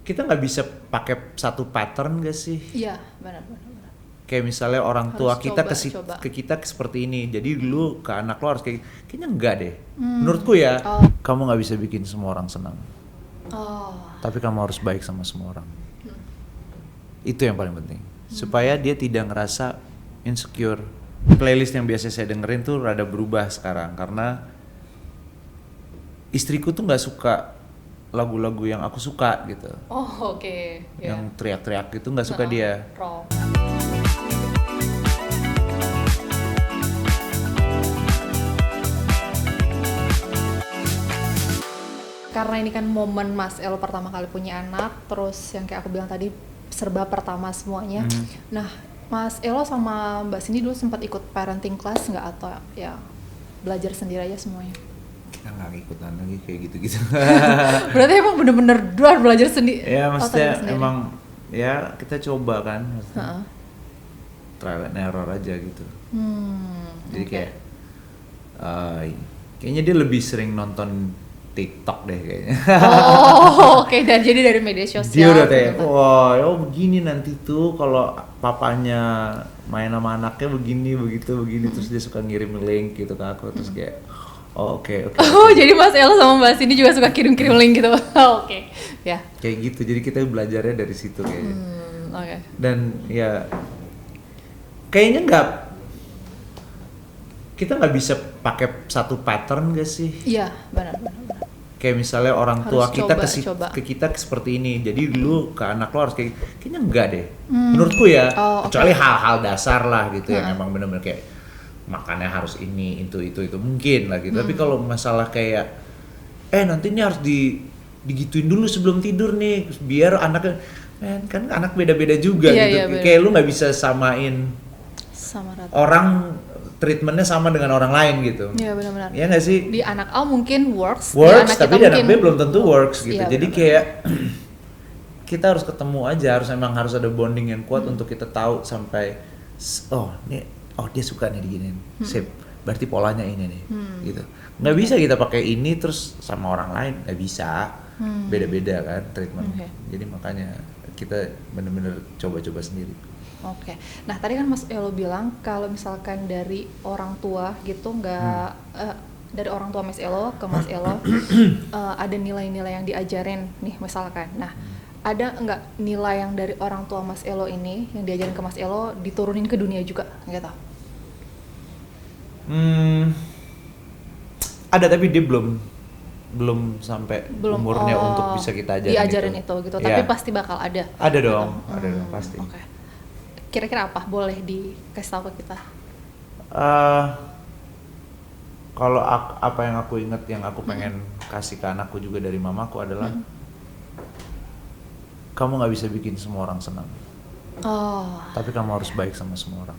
kita nggak bisa pakai satu pattern gak sih? Iya, benar. Kayak misalnya orang Harus tua kita coba. ke kita seperti ini, jadi dulu ke anak lo harus kayaknya enggak deh. Menurutku ya, kamu nggak bisa bikin semua orang senang, Oh. tapi kamu harus baik sama semua orang. Itu yang paling penting, supaya dia tidak ngerasa insecure. Playlist yang biasa saya dengerin tuh rada berubah sekarang karena istriku tuh nggak suka lagu-lagu yang aku suka gitu. Oh, oke. Yang teriak-teriak gitu nggak suka dia. Rock. Karena ini kan momen Mas Elo pertama kali punya anak, terus yang kayak aku bilang tadi serba pertama semuanya. Nah, Mas Elo sama Mbak Cindy dulu sempat ikut parenting class nggak, atau ya belajar sendiri aja semuanya? Kita nggak ngikutan lagi kayak gitu-gitu. Berarti emang bener-bener belajar sendiri? Ya maksudnya emang ya kita coba kan, trial and error aja gitu. Jadi kayak kayaknya dia lebih sering nonton TikTok deh kayaknya. Oh, oke. Dan jadi dari media sosial. Dia udah kayak, wah, begini nanti tuh kalau papanya main sama anaknya begini, begini. Terus dia suka ngirim link gitu ke aku, terus kayak, oh oke. Oh, jadi Mas Elo sama Mbak Cindy juga suka kirim-kirim link gitu. Oke. Ya. Kayak gitu, jadi kita belajarnya dari situ kayaknya. Oke. Dan ya, kayaknya kita nggak bisa pakai satu pattern gak sih? Iya, benar. Kayak misalnya orang tua Harus kita coba. ke kita seperti ini, jadi dulu ke anak lo harus kayaknya enggak deh. Menurutku ya, kecuali hal-hal dasar lah gitu yang emang bener-bener kayak makannya harus ini, itu mungkin lah gitu. Tapi kalau masalah kayak nanti ini harus digituin dulu sebelum tidur nih, biar anaknya kan anak beda-beda juga gitu. Kayak lu nggak bisa samain sama rata. orang treatmentnya sama dengan orang lain gitu. Iya, benar-benar. Iya nggak sih? Di anak A mungkin works, tapi di anak B belum tentu works gitu. Iya, jadi kayak kita harus ketemu aja, harus ada bonding yang kuat untuk kita tahu sampai dia suka nih diginiin. Sip. Berarti polanya ini nih. Gitu. Nggak bisa kita pakai ini terus sama orang lain, nggak bisa. Beda-beda kan treatment. Jadi makanya kita bener-bener coba-coba sendiri. Oke. Nah, tadi kan Mas Elo bilang kalau misalkan dari orang tua gitu dari orang tua Mas Elo ke Mas Elo ada nilai-nilai yang diajarin nih misalkan. Nah, ada nggak nilai yang dari orang tua Mas Elo ini yang diajarin ke Mas Elo diturunin ke dunia juga gitu? Ada, tapi dia belum sampai umurnya untuk bisa kita ajarin diajarin itu gitu. Tapi pasti bakal ada. Ada dong, pasti. Oke. Kira-kira apa boleh dikasih tahu ke kita? Kalau apa yang aku ingat, yang aku pengen kasih ke anakku juga dari mamaku adalah kamu nggak bisa bikin semua orang senang. Tapi kamu harus baik sama semua orang.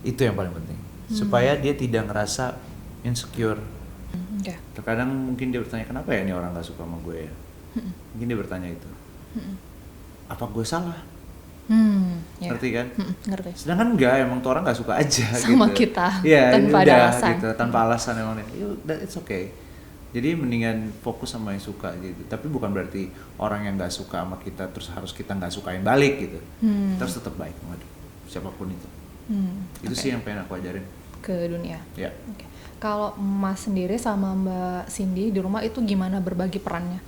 Itu yang paling penting. Supaya dia tidak ngerasa insecure. Terkadang mungkin dia bertanya, kenapa ya ini orang nggak suka sama gue ya? Mungkin dia bertanya itu. Apa gue salah? Ngerti kan? Ngerti. Sedangkan enggak, emang tuh orang nggak suka aja sama gitu. kita. Iya, Tanpa ada alasan. Gitu, tanpa alasan emang. It's okay. Jadi mendingan fokus sama yang suka gitu. Tapi bukan berarti orang yang nggak suka sama kita terus harus kita nggak sukain balik gitu. Kita harus tetap baik sama siapapun itu. Itu sih yang pengen aku ajarin ke dunia. Ya. Okay. Kalau Mas sendiri sama Mbak Cindy di rumah itu gimana berbagi perannya?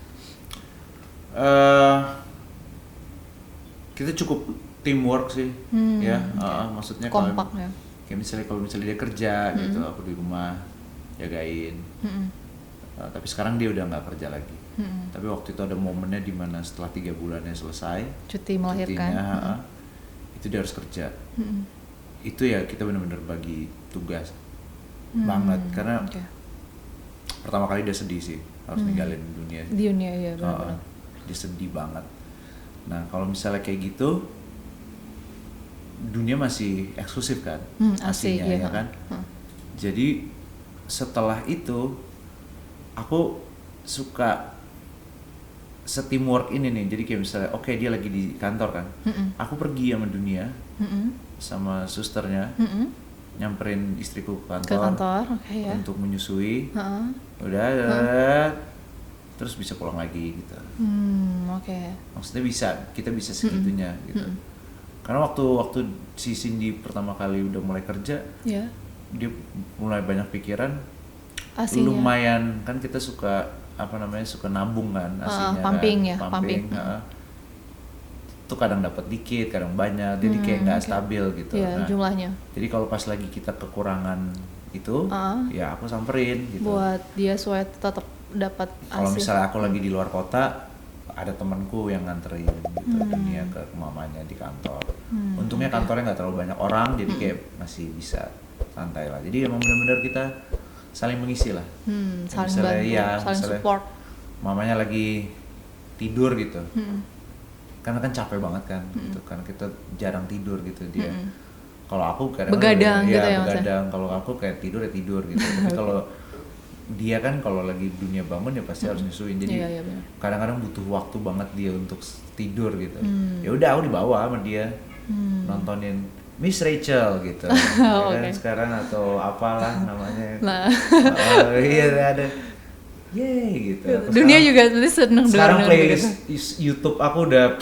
Kita cukup teamwork sih, ya. Maksudnya kompak ya. Kayak kalau misalnya dia kerja gitu, aku di rumah jagain. Tapi sekarang dia udah nggak kerja lagi. Tapi waktu itu ada momennya di mana setelah 3 bulannya selesai, cuti melahirkan, itu dia harus kerja. Itu ya kita benar-benar bagi tugas banget, karena pertama kali dia sedih sih harus ninggalin dunia. Ya benar-benar. Dia sedih banget. Nah kalau misalnya kayak gitu, dunia masih eksklusif kan, aslinya ya kan. Jadi setelah itu aku suka se-teamwork ini nih. Jadi kayak misalnya dia lagi di kantor kan, aku pergi sama dunia sama susternya, nyamperin istriku ke kantor, untuk menyusui. Udah terus bisa pulang lagi gitu. Oke. Maksudnya kita bisa segitunya gitu. Karena waktu si Cindy pertama kali udah mulai kerja, Yeah. dia mulai banyak pikiran. Asinya. Lumayan kan kita suka suka nabung kan asinya, pumping kan? ya, pumping. Tuh kadang dapat dikit, kadang banyak, jadi kayak nggak stabil gitu. Yeah, jumlahnya. Jadi kalau pas lagi kita kekurangan itu, ya aku samperin gitu. Buat dia supaya tetap dapat asi. Kalau misalnya aku lagi di luar kota, ada temanku yang nganterin gitu dia ke mamanya di kantor. Untungnya kantornya nggak terlalu banyak orang, jadi kayak masih bisa santai lah. Jadi emang benar-benar kita saling mengisi lah. Saling bantu, saling support. Mamanya lagi tidur gitu. Karena kan capek banget kan gitu, karena kita jarang tidur gitu dia. Kalau aku kadang begadang gitu ya begadang. Kalau aku kayak tidur ya tidur gitu. Tapi kalau dia kan kalau lagi dunia bangun ya pasti harus nyusuin. Jadi kadang-kadang butuh waktu banget dia untuk tidur gitu. Ya udah aku dibawa sama dia nontonin Miss Rachel gitu. Kan sekarang atau apalah namanya. Iya ada. Yeay gitu. Dunia juga sebenarnya seneng sekarang playlist gitu. YouTube aku udah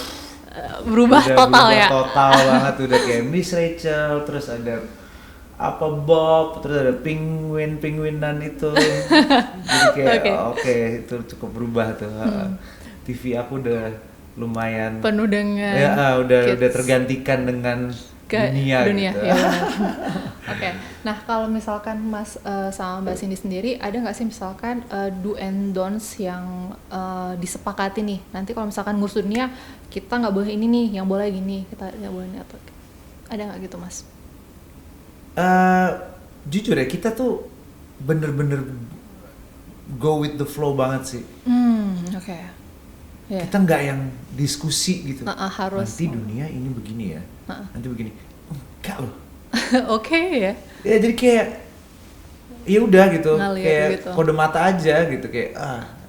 berubah total ya. Total banget udah kayak Miss Rachel, terus ada Bob, terus ada penguinan itu. Jadi kayak oke, itu cukup berubah tuh. TV aku udah lumayan penuh dengan udah tergantikan dengan dunia gitu. Ya. Oke. Nah, kalau misalkan Mas sama Mbak Cindy sendiri ada nggak sih misalkan do and don'ts yang disepakati nih? Nanti kalau misalkan ngurus dunia kita nggak boleh ini nih, yang boleh gini, kita nggak boleh ini atau ada nggak gitu, Mas? Jujur ya, kita tuh bener-bener go with the flow banget sih. Oke. Yeah. Kita nggak yang diskusi gitu. Harus. Nanti dunia ini begini ya. Nanti begini. Enggak loh. Oke ya. Ya jadi kayak ya udah gitu. Ngalir kayak gitu. Kode mata aja gitu kayak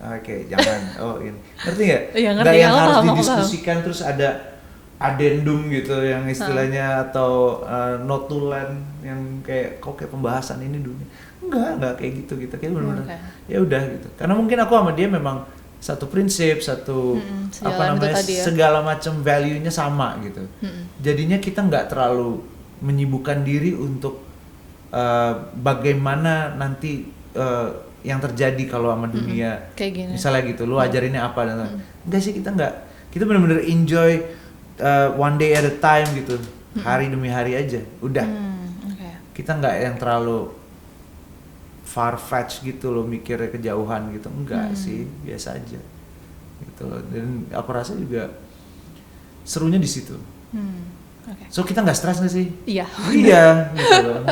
oke, jangan. ini. Ngerti nggak? Ya, nggak yang harus didiskusikan terus ada addendum gitu yang istilahnya atau notulen yang kayak pembahasan ini dunia. Enggak kayak gitu kayak benar-benar. Ya udah gitu. Karena mungkin aku sama dia memang satu prinsip, segala macam value-nya sama gitu. Jadinya kita nggak terlalu menyibukkan diri untuk bagaimana nanti yang terjadi kalau sama dunia. Kayak gini. Misalnya gitu, lu ajarinnya apa dan enggak sih, kita benar-benar enjoy one day at a time gitu, hari demi hari aja, udah. Kita nggak yang terlalu far-fetched gitu loh, mikirnya kejauhan gitu, enggak sih, biasa aja gitu loh. Dan aku rasa juga serunya di situ. So kita nggak stres nggak sih? Iya gitu loh.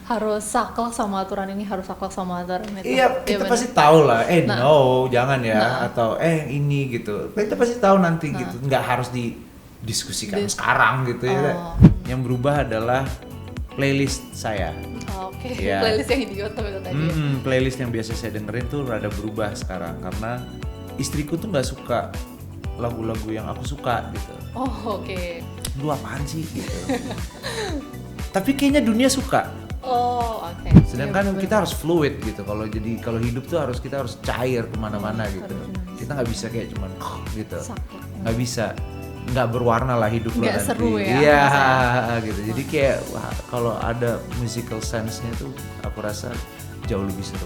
Harus saklek sama aturan ini, harus saklek sama aturan itu. Iya, kita pasti tahu lah, no jangan ya, atau ini gitu, kita pasti tahu nanti gitu, nggak harus didiskusikan sekarang gitu ya. Yang berubah adalah playlist saya. Playlist yang di YouTube itu tadi. Playlist yang biasa saya dengerin tuh rada berubah sekarang karena istriku tuh nggak suka lagu-lagu yang aku suka gitu. Lu apaan sih gitu. Tapi kayaknya dunia suka. Sedangkan kita harus fluid gitu. Kalau hidup tuh kita harus cair kemana-mana gitu. Kita nggak bisa kayak cuman gitu. Nggak bisa. Nggak berwarna lah hidup lo nanti. Seru ya. Iya gitu. Jadi kayak kalau ada musical sense-nya tuh aku rasa jauh lebih seru.